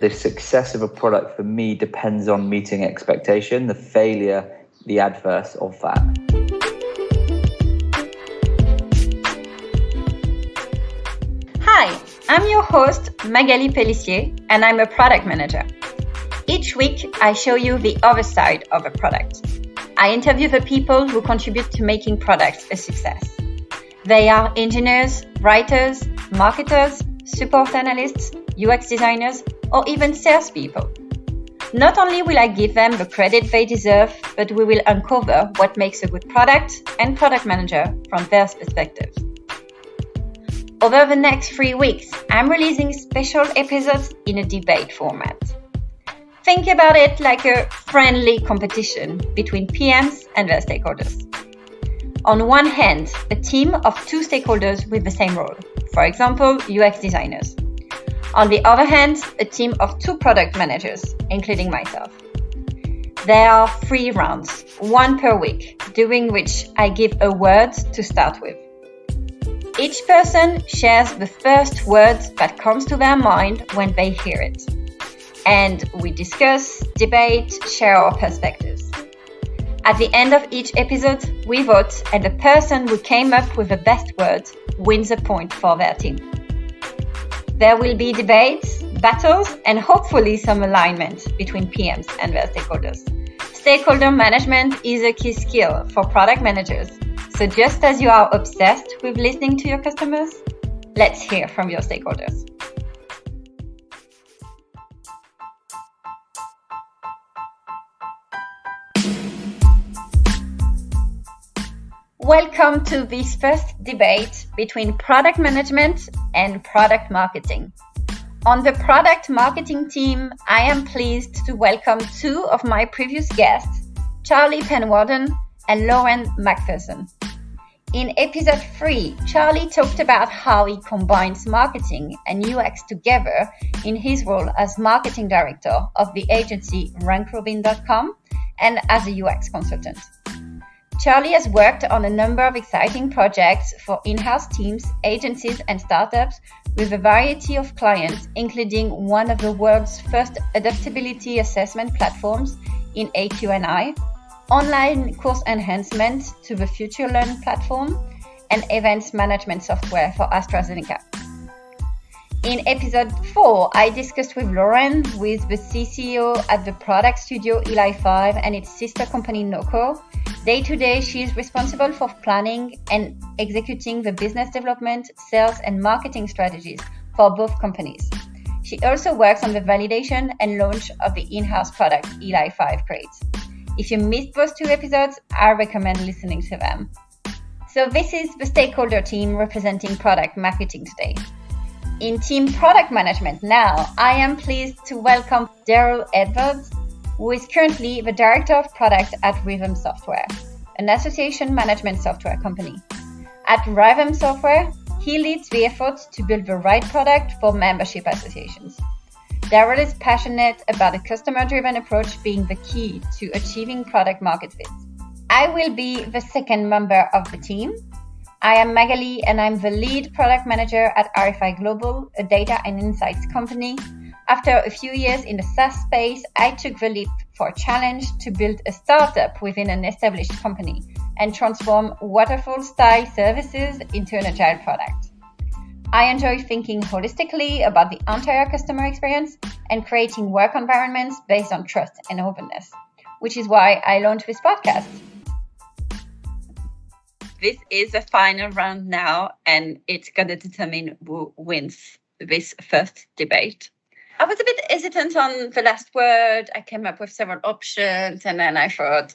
The success of a product for me depends on meeting expectation, the failure, the adverse of that. Hi, I'm your host, Magali Pellissier, and I'm a product manager. Each week, I show you the other side of a product. I interview the people who contribute to making products a success. They are engineers, writers, marketers, support analysts, UX designers, or even salespeople. Not only will I give them the credit they deserve, but we will uncover what makes a good product and product manager from their perspectives. Over the next 3 weeks, I'm releasing special episodes in a debate format. Think about it like a friendly competition between PMs and their stakeholders. On one hand, a team of 2 stakeholders with the same role, for example, UX designers. On the other hand, a team of 2 product managers, including myself. There are 3 rounds, 1 per week, during which I give a word to start with. Each person shares the first word that comes to their mind when they hear it. And we discuss, debate, share our perspectives. At the end of each episode, we vote, and the person who came up with the best word wins a point for their team. There will be debates, battles, and hopefully some alignment between PMs and their stakeholders. Stakeholder management is a key skill for product managers. So just as you are obsessed with listening to your customers, let's hear from your stakeholders. Welcome to this first debate between product management and product marketing. On the product marketing team, I am pleased to welcome 2 of my previous guests, Charlie Penwarden and Lauren Macpherson. In episode 3, Charlie talked about how he combines marketing and UX together in his role as marketing director of the agency Ranrobincom and as a UX consultant. Charlie has worked on a number of exciting projects for in-house teams, agencies, and startups with a variety of clients, including one of the world's first adaptability assessment platforms in AQ&I, online course enhancement to the Future Learn platform, and events management software for AstraZeneca. In episode 4, I discussed with Lauren, who is the CCO at the product studio Eli5 and its sister company Noco. Day-to-day, she is responsible for planning and executing the business development, sales, and marketing strategies for both companies. She also works on the validation and launch of the in-house product Eli5 creates. If you missed those 2 episodes, I recommend listening to them. So this is the stakeholder team representing product marketing today. In team product management now, I am pleased to welcome Daryl Edwards, who is currently the Director of Product at Rhythm Software, an association management software company. At Rhythm Software, he leads the efforts to build the right product for membership associations. Daryl is passionate about a customer-driven approach being the key to achieving product market fit. I will be the second member of the team. I am Magali, and I'm the lead product manager at RFI Global, a data and insights company. After a few years in the SaaS space, I took the leap for a challenge to build a startup within an established company and transform waterfall-style services into an agile product. I enjoy thinking holistically about the entire customer experience and creating work environments based on trust and openness, which is why I launched this podcast. This is the final round now, and it's going to determine who wins this first debate. I was a bit hesitant on the last word. I came up with several options, and then I thought,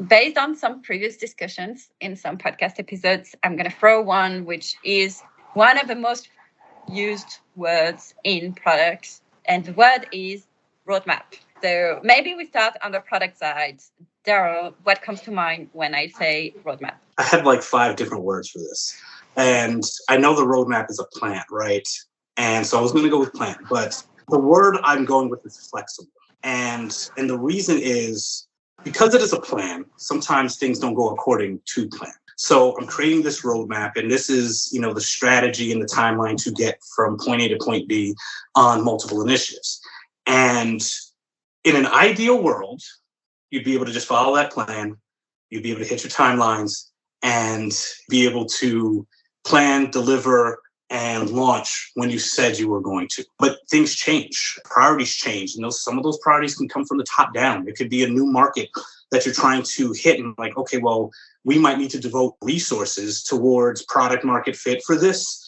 based on some previous discussions in some podcast episodes, I'm going to throw one which is one of the most used words in products, and the word is roadmap. So maybe we start on the product side. Daryl, what comes to mind when I say roadmap? I had like 5 different words for this. And I know the roadmap is a plan, right? And so I was going to go with plan. But the word I'm going with is flexible. And the reason is because it is a plan, sometimes things don't go according to plan. So I'm creating this roadmap, and this is, the strategy and the timeline to get from point A to point B on multiple initiatives. And in an ideal world, you'd be able to just follow that plan. You'd be able to hit your timelines and be able to plan, deliver, and launch when you said you were going to. But things change, priorities change. And some of those priorities can come from the top down. It could be a new market that you're trying to hit and like, okay, well, we might need to devote resources towards product market fit for this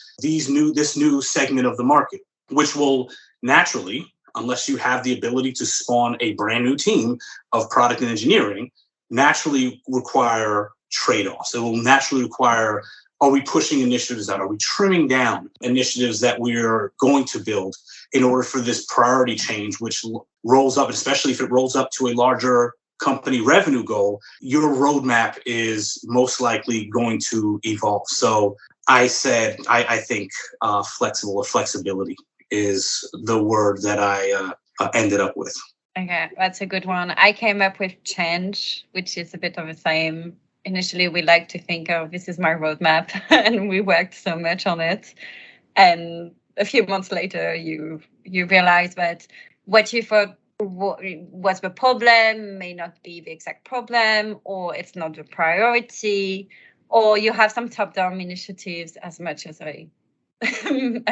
new segment of the market, which will naturally, unless you have the ability to spawn a brand new team of product and engineering, naturally require trade-offs. It will naturally require, are we pushing initiatives out? Are we trimming down initiatives that we're going to build in order for this priority change, which rolls up, especially if it rolls up to a larger company revenue goal, your roadmap is most likely going to evolve. So I think flexible or flexibility is the word that I ended up with. Okay, that's a good one. I came up with change, which is a bit of the same. Initially, we like to think, oh, this is my roadmap, and we worked so much on it. And a few months later, you realize that what you thought was the problem may not be the exact problem, or it's not the priority, or you have some top-down initiatives, as much as I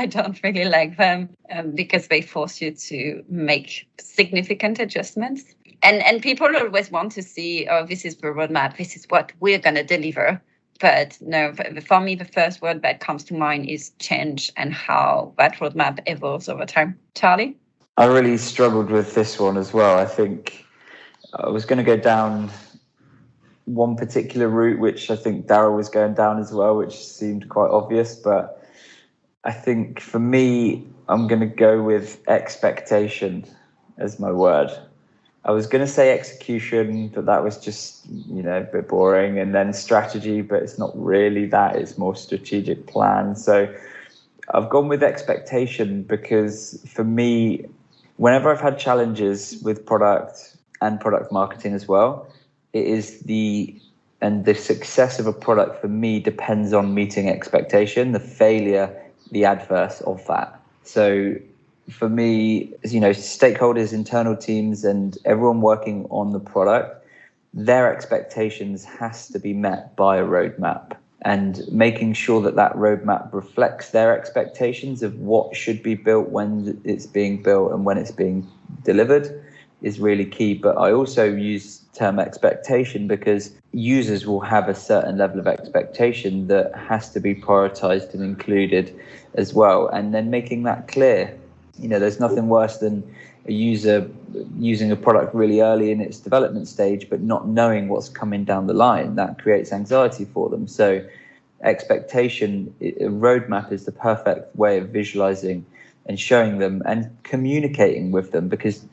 don't really like them, because they force you to make significant adjustments. And people always want to see, oh, this is the roadmap, this is what we're going to deliver. But no, for me, the first word that comes to mind is change and how that roadmap evolves over time. Charlie? I really struggled with this one as well. I think I was going to go down one particular route, which I think Daryl was going down as well, which seemed quite obvious. But I think for me, I'm going to go with expectation as my word. I was going to say execution, but that was just, a bit boring. And then strategy, but it's not really that. It's more strategic plan. So I've gone with expectation because for me, whenever I've had challenges with product and product marketing as well, it is the success of a product for me depends on meeting expectation, the failure, the adverse of that. So for me, stakeholders, internal teams, and everyone working on the product, their expectations has to be met by a roadmap, and making sure that roadmap reflects their expectations of what should be built when it's being built and when it's being delivered is really key. But I also use term expectation because users will have a certain level of expectation that has to be prioritized and included as well. And then making that clear. There's nothing worse than a user using a product really early in its development stage, but not knowing what's coming down the line. That creates anxiety for them. So expectation, a roadmap is the perfect way of visualizing and showing them and communicating with them, because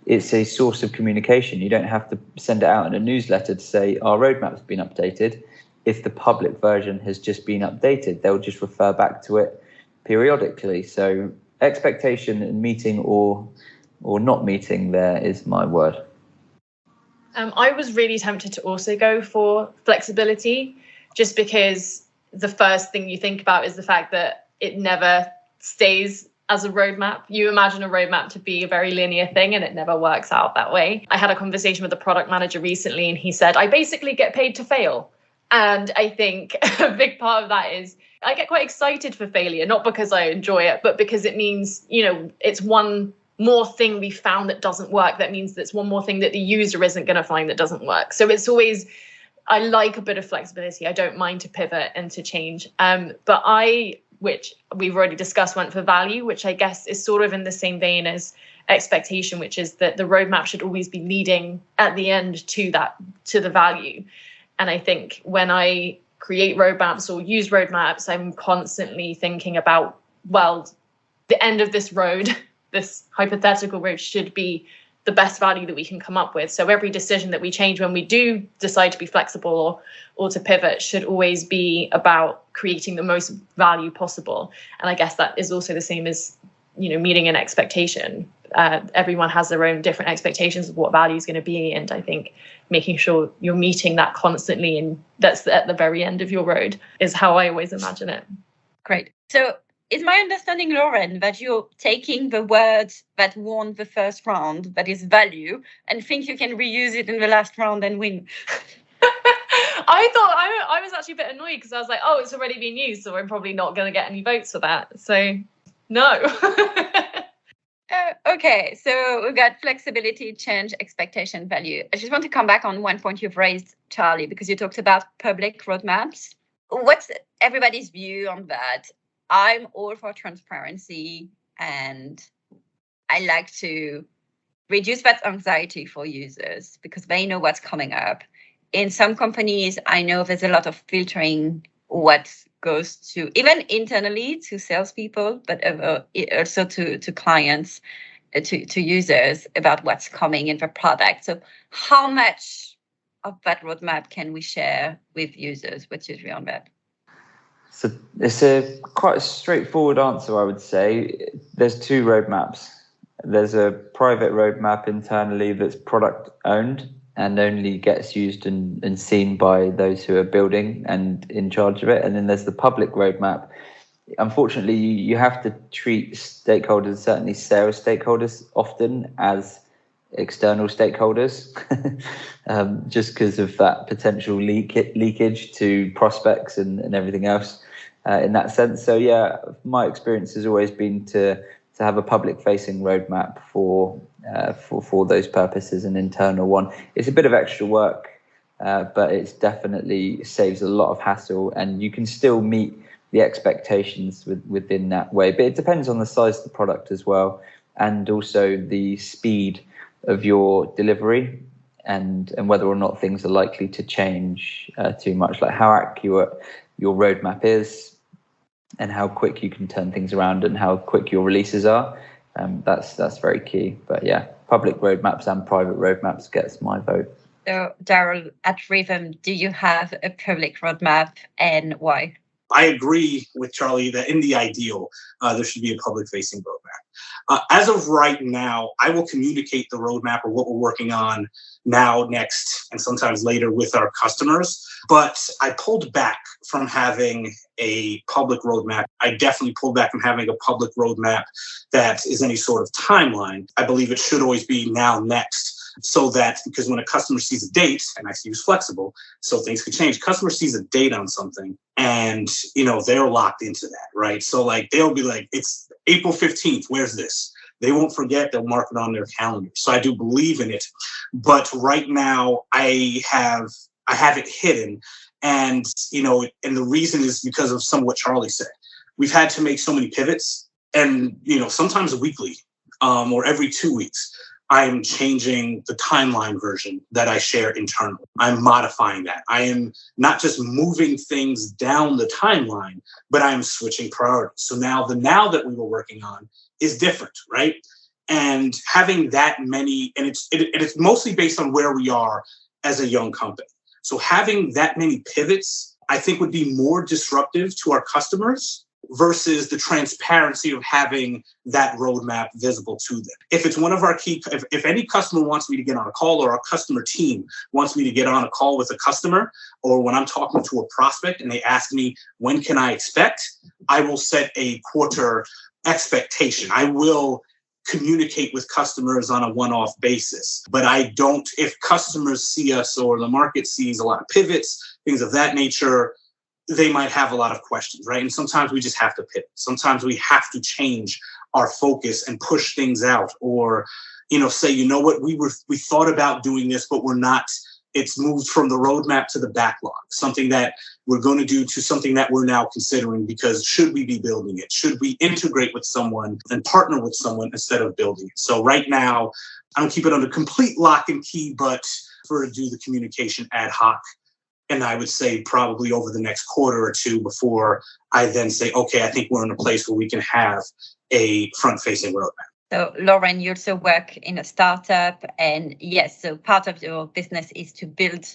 it's a source of communication. You don't have to send it out in a newsletter to say our roadmap's been updated. If the public version has just been updated, they'll just refer back to it periodically. So expectation and meeting or not meeting, there is my word. I was really tempted to also go for flexibility, just because the first thing you think about is the fact that it never stays as a roadmap. You imagine a roadmap to be a very linear thing, and it never works out that way. I had a conversation with a product manager recently, and he said, I basically get paid to fail. And I think a big part of that is I get quite excited for failure, not because I enjoy it, but because it means, it's one more thing we found that doesn't work. That means that's one more thing that the user isn't going to find that doesn't work. So it's always, I like a bit of flexibility. I don't mind to pivot and to change. But which we've already discussed, went for value, which I guess is sort of in the same vein as expectation, which is that the roadmap should always be leading at the end to the value. And I think when I create roadmaps or use roadmaps, I'm constantly thinking about, well, the end of this road, this hypothetical road, should be the best value that we can come up with. So every decision that we change when we do decide to be flexible or to pivot should always be about creating the most value possible. And I guess that is also the same as, meeting an expectation. Everyone has their own different expectations of what value is going to be. And I think making sure you're meeting that constantly, and that's at the very end of your road, is how I always imagine it. Great. So is my understanding, Lauren, that you're taking the word that won the first round, that is value, and think you can reuse it in the last round and win? I thought I was actually a bit annoyed because I was like, oh, it's already been used, so we're probably not going to get any votes for that. So, no. Okay, so we've got flexibility, change, expectation, value. I just want to come back on one point you've raised, Charlie, because you talked about public roadmaps. What's everybody's view on that? I'm all for transparency, and I like to reduce that anxiety for users because they know what's coming up. In some companies, I know there's a lot of filtering what goes to, even internally to salespeople, but also to clients, to users about what's coming in the product. So how much of that roadmap can we share with users? What's your view on that? So it's a quite a straightforward answer, I would say. There's two roadmaps. There's a private roadmap internally that's product owned and only gets used and seen by those who are building and in charge of it. And then there's the public roadmap. Unfortunately, you have to treat stakeholders, certainly sales stakeholders, often as external stakeholders, just because of that potential leakage to prospects and everything else in that sense. So yeah, my experience has always been to have a public-facing roadmap for those purposes, an internal one. It's a bit of extra work, but it's definitely saves a lot of hassle, and you can still meet the expectations within that way. But it depends on the size of the product as well, and also the speed of your delivery, and whether or not things are likely to change too much, like how accurate your roadmap is, and how quick you can turn things around, and how quick your releases are. That's very key. But yeah, public roadmaps and private roadmaps gets my vote. So Daryl, at Rhythm, do you have a public roadmap, and why? I agree with Charlie that in the ideal, there should be a public-facing roadmap. As of right now, I will communicate the roadmap or what we're working on now, next, and sometimes later with our customers. But I pulled back from having a public roadmap. I definitely pulled back from having a public roadmap that is any sort of timeline. I believe it should always be now, next. So that, because when a customer sees a date, and I use flexible, so things could change. Customer sees a date on something and, they're locked into that, right? So like, they'll be like, it's April 15th, where's this? They won't forget, they'll mark it on their calendar. So I do believe in it. But right now I have it hidden. And, and the reason is because of some of what Charlie said. We've had to make so many pivots, and, sometimes weekly, or every 2 weeks. I'm changing the timeline version that I share internally. I'm modifying that. I am not just moving things down the timeline, but I'm switching priorities. So now that we were working on is different, right? And having that many, and it's mostly based on where we are as a young company. So having that many pivots, I think, would be more disruptive to our customers versus the transparency of having that roadmap visible to them. If it's one of our if any customer wants me to get on a call, or our customer team wants me to get on a call with a customer, or when I'm talking to a prospect and they ask me, when can I expect? I will set a quarter expectation. I will communicate with customers on a one-off basis. But I don't, if customers see us or the market sees a lot of pivots, things of that nature, they might have a lot of questions, right? And sometimes we just have to pivot. Sometimes we have to change our focus and push things out, or, say, what, we thought about doing this, but we're not. It's moved from the roadmap to the backlog, something that we're going to do to something that we're now considering, because should we be building it? Should we integrate with someone and partner with someone instead of building it? So right now, I don't keep it under complete lock and key, but prefer to do the communication ad hoc. And I would say probably over the next quarter or two before I then say, okay, I think we're in a place where we can have a front-facing roadmap. So, Lauren, you also work in a startup, and yes, so part of your business is to build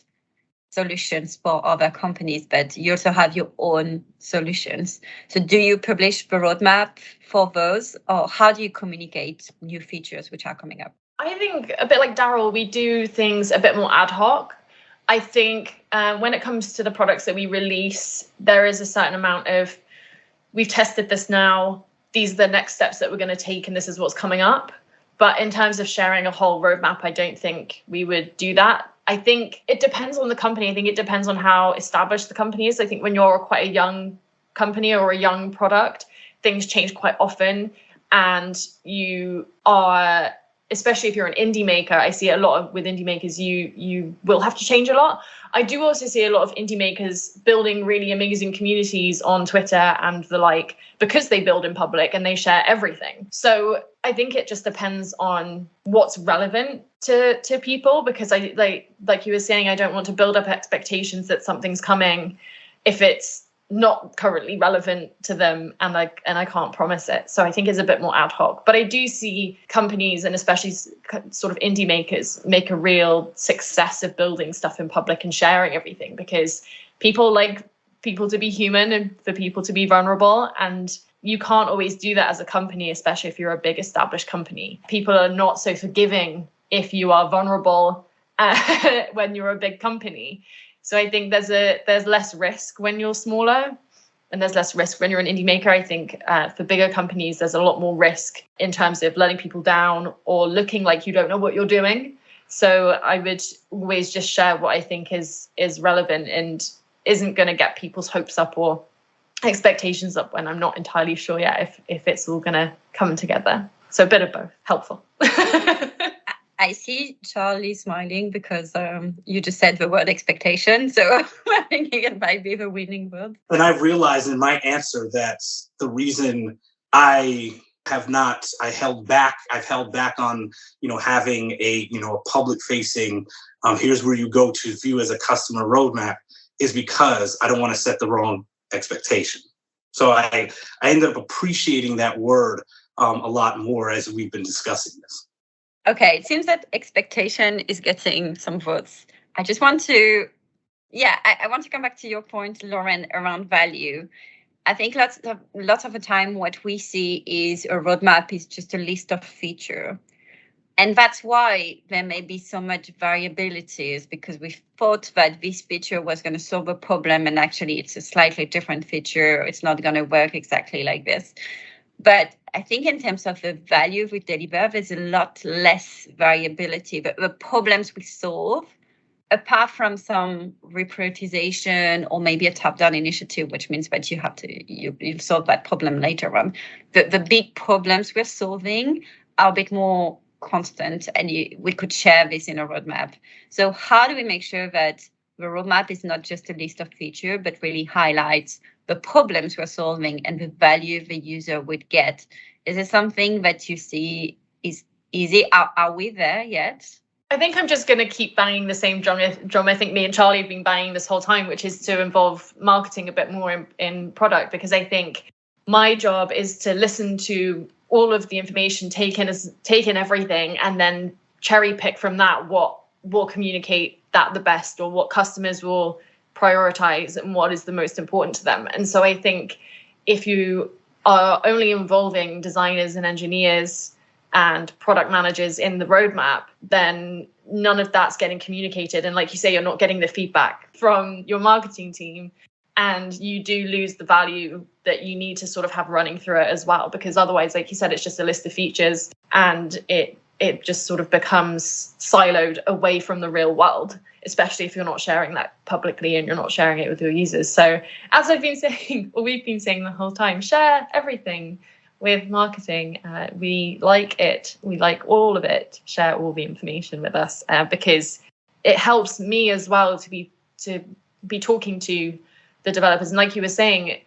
solutions for other companies, but you also have your own solutions. So do you publish the roadmap for those, or how do you communicate new features which are coming up? I think a bit like Daryl, we do things a bit more ad hoc. I think when it comes to the products that we release, there is a certain amount of we've tested this now. These are the next steps that we're going to take, and this is what's coming up. But in terms of sharing a whole roadmap, I don't think we would do that. I think it depends on the company. I think it depends on how established the company is. I think when you're quite a young company or a young product, things change quite often. And you are, especially if you're an indie maker, I see a lot of with indie makers, you will have to change a lot. I do also see a lot of indie makers building really amazing communities on Twitter and the like, because they build in public and they share everything. So I think it just depends on what's relevant to people, because I like you were saying, I don't want to build up expectations that something's coming if it's not currently relevant to them, and I can't promise it. So I think it's a bit more ad hoc. But I do see companies, and especially sort of indie makers, make a real success of building stuff in public and sharing everything, because people like people to be human and for people to be vulnerable. And you can't always do that as a company, especially if you're a big established company. People are not so forgiving if you are vulnerable when you're a big company. So I think there's less risk when you're smaller, and there's less risk when you're an indie maker. I think for bigger companies, there's a lot more risk in terms of letting people down or looking like you don't know what you're doing. So I would always just share what I think is relevant and isn't going to get people's hopes up or expectations up when I'm not entirely sure yet if it's all going to come together. So a bit of both, helpful. I see Charlie smiling because you just said the word expectation. So I'm thinking it might be the winning word. And I've realized in my answer that the reason I've held back on, having a public facing, here's where you go to view as a customer roadmap, is because I don't want to set the wrong expectation. So I ended up appreciating that word a lot more as we've been discussing this. Okay, it seems that expectation is getting some votes. I just want to, I want to come back to your point, Lauren, around value. I think lots of the time what we see is a roadmap is just a list of features. And that's why there may be so much variability, is because we thought that this feature was going to solve a problem, and actually it's a slightly different feature. It's not going to work exactly like this. But I think in terms of the value we deliver, there's a lot less variability. But the problems we solve, apart from some reprioritization or maybe a top-down initiative, which means that you solve that problem later on, the big problems we're solving are a bit more constant, and we could share this in a roadmap. So how do we make sure that the roadmap is not just a list of features, but really highlights the problems we're solving and the value the user would get? Is it something that you see is easy? Are we there yet? I think I'm just going to keep banging the same drum I think me and Charlie have been banging this whole time, which is to involve marketing a bit more in product, because I think my job is to listen to all of the information, take in everything, and then cherry pick from that what will communicate that the best, or what customers will prioritize and what is the most important to them. And so I think if you are only involving designers and engineers and product managers in the roadmap, then none of that's getting communicated. And like you say, you're not getting the feedback from your marketing team, and you do lose the value that you need to sort of have running through it as well, because otherwise, like you said, it's just a list of features, and it just sort of becomes siloed away from the real world, especially if you're not sharing that publicly and you're not sharing it with your users. So as I've been saying, or we've been saying the whole time, share everything with marketing. We like it. We like all of it. Share all the information with us, because it helps me as well to be talking to the developers. And like you were saying,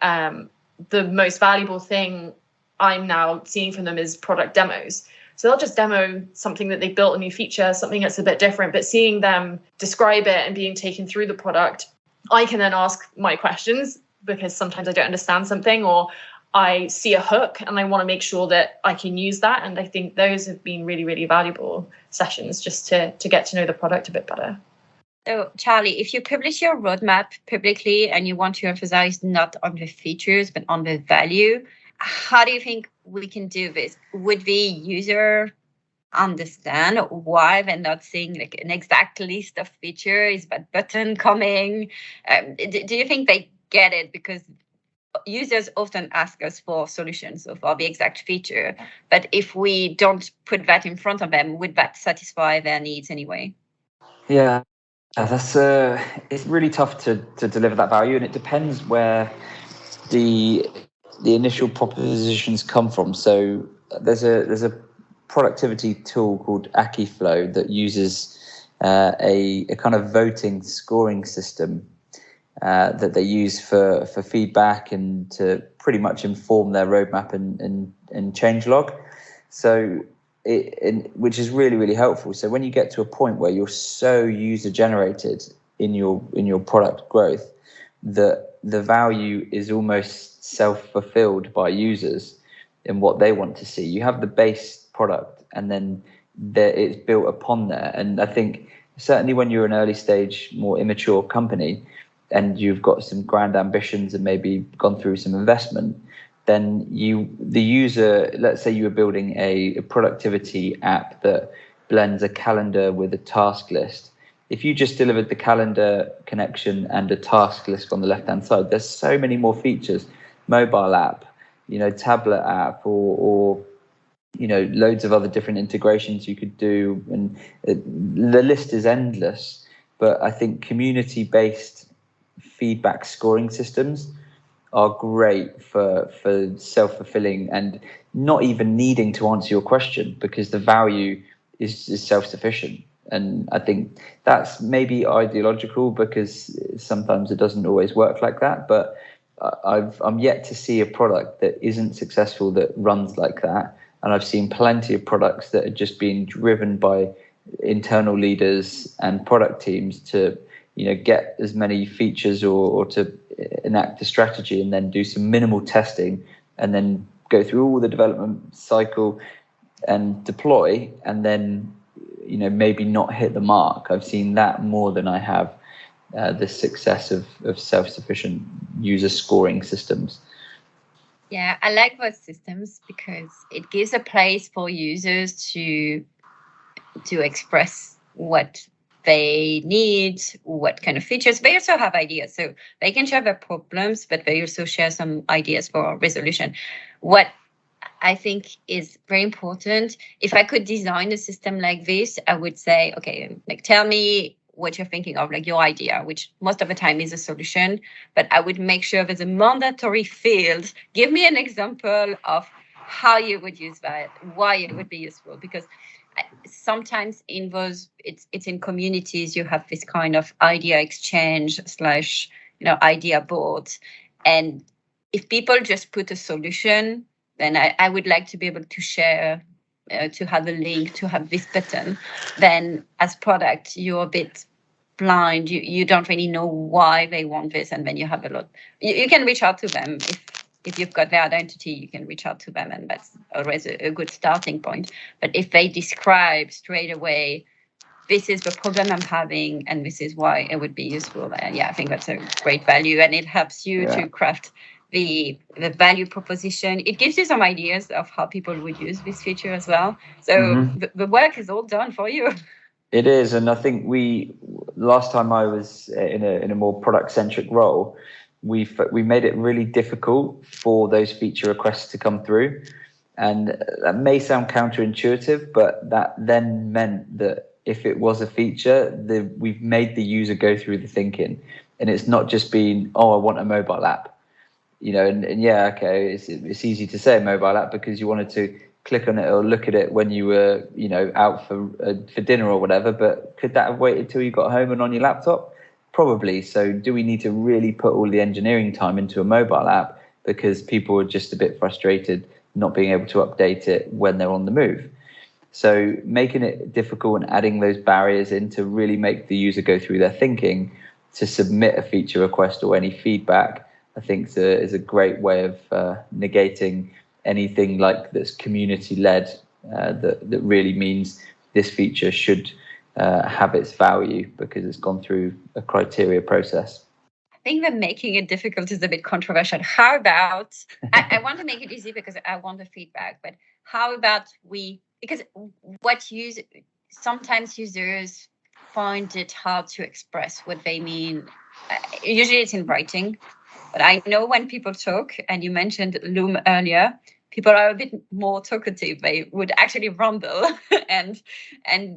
the most valuable thing I'm now seeing from them is product demos. So they'll just demo something that they built, a new feature, something that's a bit different, but seeing them describe it and being taken through the product, I can then ask my questions, because sometimes I don't understand something, or I see a hook and I want to make sure that I can use that. And I think those have been really, really valuable sessions just to get to know the product a bit better. So, Charlie, if you publish your roadmap publicly and you want to emphasize not on the features, but on the value, how do you think we can do this? Would the user understand why they're not seeing like an exact list of features? Is that button coming? Do you think they get it? Because users often ask us for solutions or for the exact feature, but if we don't put that in front of them, would that satisfy their needs anyway? Yeah, that's it's really tough to deliver that value, and it depends where the initial propositions come from. So there's a productivity tool called AkiFlow that uses a kind of voting scoring system that they use for feedback and to pretty much inform their roadmap and changelog. So which is really, really helpful. So when you get to a point where you're so user generated in your product growth that the value is almost self-fulfilled by users in what they want to see. You have the base product and then it's built upon there. And I think certainly when you're an early stage, more immature company and you've got some grand ambitions and maybe gone through some investment, then the user, let's say you were building a productivity app that blends a calendar with a task list. If you just delivered the calendar connection and a task list on the left-hand side, there's so many more features, mobile app, tablet app, or loads of other different integrations you could do. And the list is endless. But I think community-based feedback scoring systems are great for self-fulfilling and not even needing to answer your question because the value is self-sufficient. And I think that's maybe ideological because sometimes it doesn't always work like that. But I'm yet to see a product that isn't successful that runs like that. And I've seen plenty of products that are just being driven by internal leaders and product teams to get as many features or to enact a strategy and then do some minimal testing and then go through all the development cycle and deploy and then maybe not hit the mark. I've seen that more than I have the success of self-sufficient user scoring systems. Yeah, I like those systems because it gives a place for users to express what they need, what kind of features. They also have ideas, so they can share their problems, but they also share some ideas for resolution. What I think is very important, if I could design a system like this, I would say, okay, tell me what you're thinking of, your idea, which most of the time is a solution, but I would make sure there's a mandatory field. Give me an example of how you would use that, why it would be useful, because sometimes in those, it's in communities, you have this kind of idea exchange / idea board. And if people just put a solution, then I would like to be able to share, to have a link, to have this button. Then as product, you're a bit blind. You don't really know why they want this. And then you have a lot. You can reach out to them. If you've got their identity, you can reach out to them. And that's always a good starting point. But if they describe straight away, this is the problem I'm having, and this is why it would be useful, I think that's a great value. And it helps you to craft the value proposition. It gives you some ideas of how people would use this feature as well. So the work is all done for you. It is, and I think last time I was in a more product-centric role, we made it really difficult for those feature requests to come through, and that may sound counterintuitive, but that then meant that if it was a feature, we've made the user go through the thinking, and it's not just been, I want a mobile app. It's easy to say a mobile app because you wanted to click on it or look at it when you were, out for dinner or whatever. But could that have waited till you got home and on your laptop? Probably. So do we need to really put all the engineering time into a mobile app because people are just a bit frustrated not being able to update it when they're on the move? So making it difficult and adding those barriers in to really make the user go through their thinking to submit a feature request or any feedback, I think is a great way of negating anything like that's community-led that really means this feature should have its value because it's gone through a criteria process. I think that making it difficult is a bit controversial. How about, I want to make it easy because I want the feedback, but how about because sometimes users find it hard to express what they mean. Usually it's in writing, But I know when people talk, and you mentioned Loom earlier, people are a bit more talkative. They would actually rumble and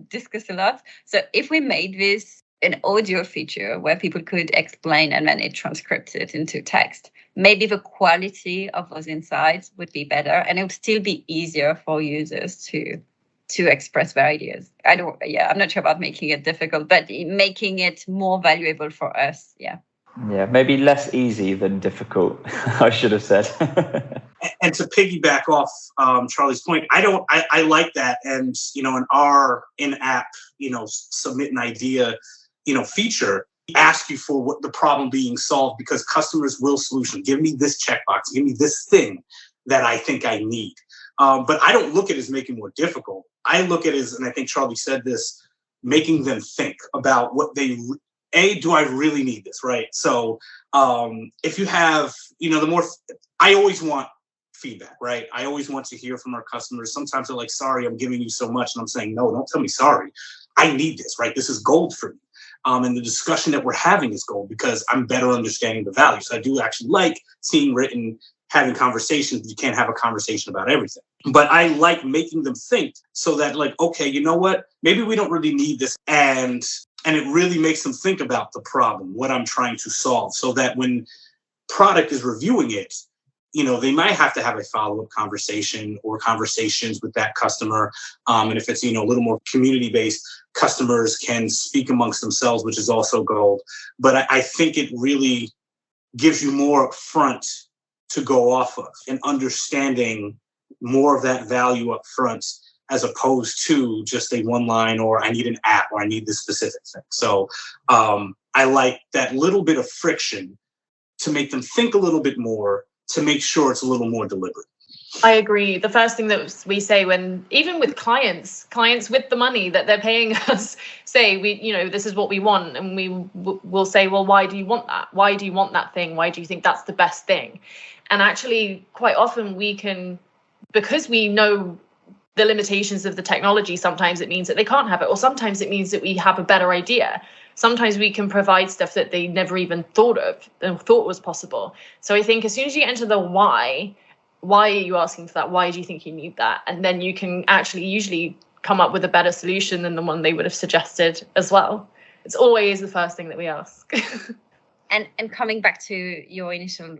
discuss a lot. So if we made this an audio feature where people could explain and then it transcribes it into text, maybe the quality of those insights would be better, and it would still be easier for users to express their ideas. I'm not sure about making it difficult, but making it more valuable for us. Yeah, maybe less easy than difficult, I should have said. And to piggyback off Charlie's point, I like that. And, in our in-app, submit an idea, feature, ask you for what the problem being solved, because customers will solution. Give me this checkbox, give me this thing that I think I need. But I don't look at it as making it more difficult. I look at it as, and I think Charlie said this, making them think about what do I really need this, right? So if you have, I always want feedback, right? I always want to hear from our customers. Sometimes they're like, sorry, I'm giving you so much. And I'm saying, no, don't tell me sorry. I need this, right? This is gold for me. And the discussion that we're having is gold because I'm better understanding the value. So I do actually like seeing written, having conversations, but you can't have a conversation about everything. But I like making them think so that, like, okay, you know what? Maybe we don't really need this. And it really makes them think about the problem, what I'm trying to solve, so that when product is reviewing it, they might have to have a follow-up conversation or conversations with that customer. And if it's, a little more community-based, customers can speak amongst themselves, which is also gold. But I think it really gives you more up front to go off of and understanding more of that value up front, as opposed to just a one line or I need an app or I need this specific thing. So I like that little bit of friction to make them think a little bit more, to make sure it's a little more deliberate. I agree. The first thing that we say when, even with clients with the money that they're paying us, say, this is what we want. And we'll say, well, why do you want that? Why do you want that thing? Why do you think that's the best thing? And actually, quite often we can, because we know the limitations of the technology, sometimes it means that they can't have it, or sometimes it means that we have a better idea. Sometimes we can provide stuff that they never even thought was possible. So I think as soon as you enter the why are you asking for that? Why do you think you need that? And then you can actually usually come up with a better solution than the one they would have suggested as well. It's always the first thing that we ask. And coming back to your initial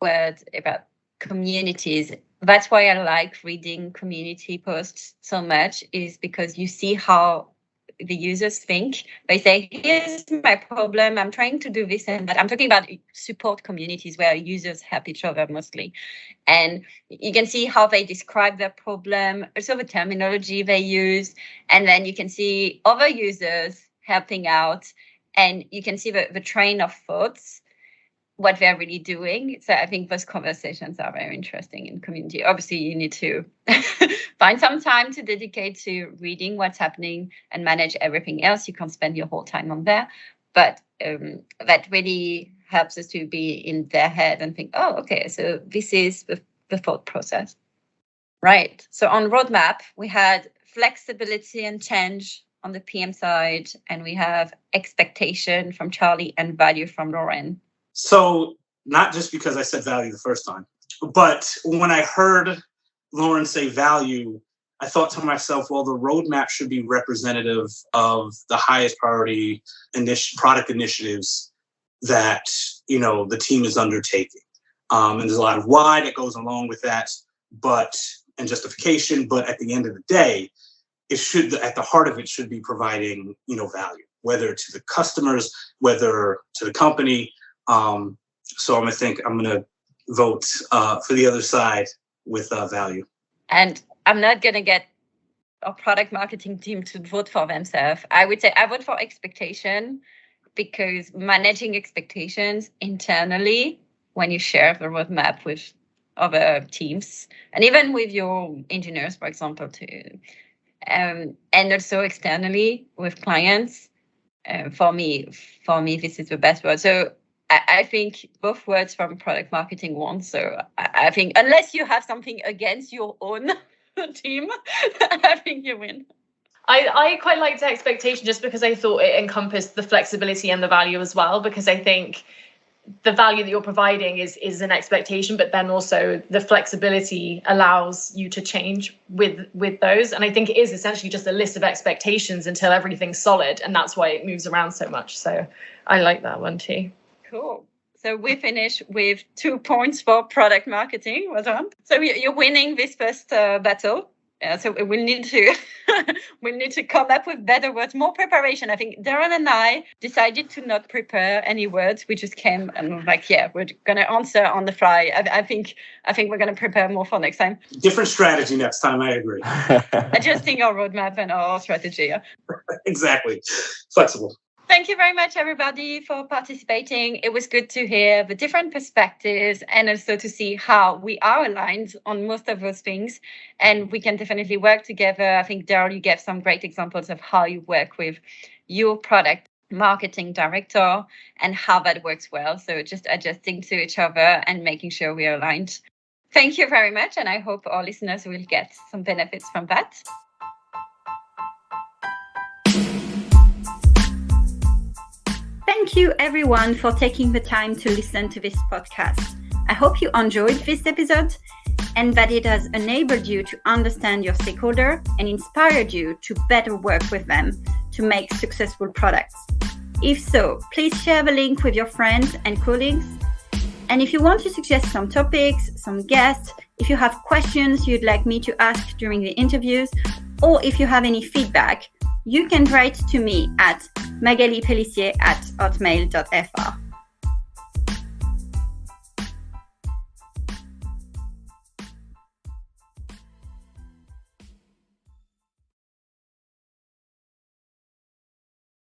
word about communities, that's why I like reading community posts so much, is because you see how the users think. They say, here's my problem, I'm trying to do this and that. I'm talking about support communities where users help each other mostly. And you can see how they describe their problem, also the terminology they use. And then you can see other users helping out. And you can see the train of thoughts, what they're really doing. So I think those conversations are very interesting in community. Obviously, you need to find some time to dedicate to reading what's happening and manage everything else. You can't spend your whole time on there. But that really helps us to be in their head and think, oh, okay, so this is the thought process. Right. So on roadmap, we had flexibility and change on the PM side, and we have expectation from Charlie and value from Lauren. So not just because I said value the first time, but when I heard Lauren say value, I thought to myself, well, the roadmap should be representative of the highest priority product initiatives that, the team is undertaking. And there's a lot of why that goes along with that, and justification. But at the end of the day, at the heart of it should be providing, value, whether to the customers, whether to the company. So I'm going to vote for the other side with value. And I'm not going to get our product marketing team to vote for themselves. I would say I vote for expectation, because managing expectations internally when you share the roadmap with other teams and even with your engineers, for example, too, and also externally with clients. For me, this is the best word. So I think both words from product marketing won. So I think unless you have something against your own team, I think you win. I quite liked the expectation just because I thought it encompassed the flexibility and the value as well, because I think the value that you're providing is an expectation, but then also the flexibility allows you to change with those. And I think it is essentially just a list of expectations until everything's solid, and that's why it moves around so much. So I like that one too. Cool. So we finish with 2 points for product marketing. Well done. So you're winning this first battle. So we'll need to come up with better words, more preparation. I think Daryl and I decided to not prepare any words. We just came and were like, yeah, we're going to answer on the fly. I think we're going to prepare more for next time. Different strategy next time, I agree. Adjusting our roadmap and our strategy. Exactly. Flexible. Thank you very much, everybody, for participating. It was good to hear the different perspectives and also to see how we are aligned on most of those things. And we can definitely work together. I think, Daryl, you gave some great examples of how you work with your product marketing director and how that works well. So just adjusting to each other and making sure we are aligned. Thank you very much. And I hope our listeners will get some benefits from that. Thank you, everyone, for taking the time to listen to this podcast. I hope you enjoyed this episode and that it has enabled you to understand your stakeholder and inspired you to better work with them to make successful products. If so, please share the link with your friends and colleagues. And if you want to suggest some topics, some guests, if you have questions you'd like me to ask during the interviews, or if you have any feedback, you can write to me at magali.pellissier@hotmail.fr.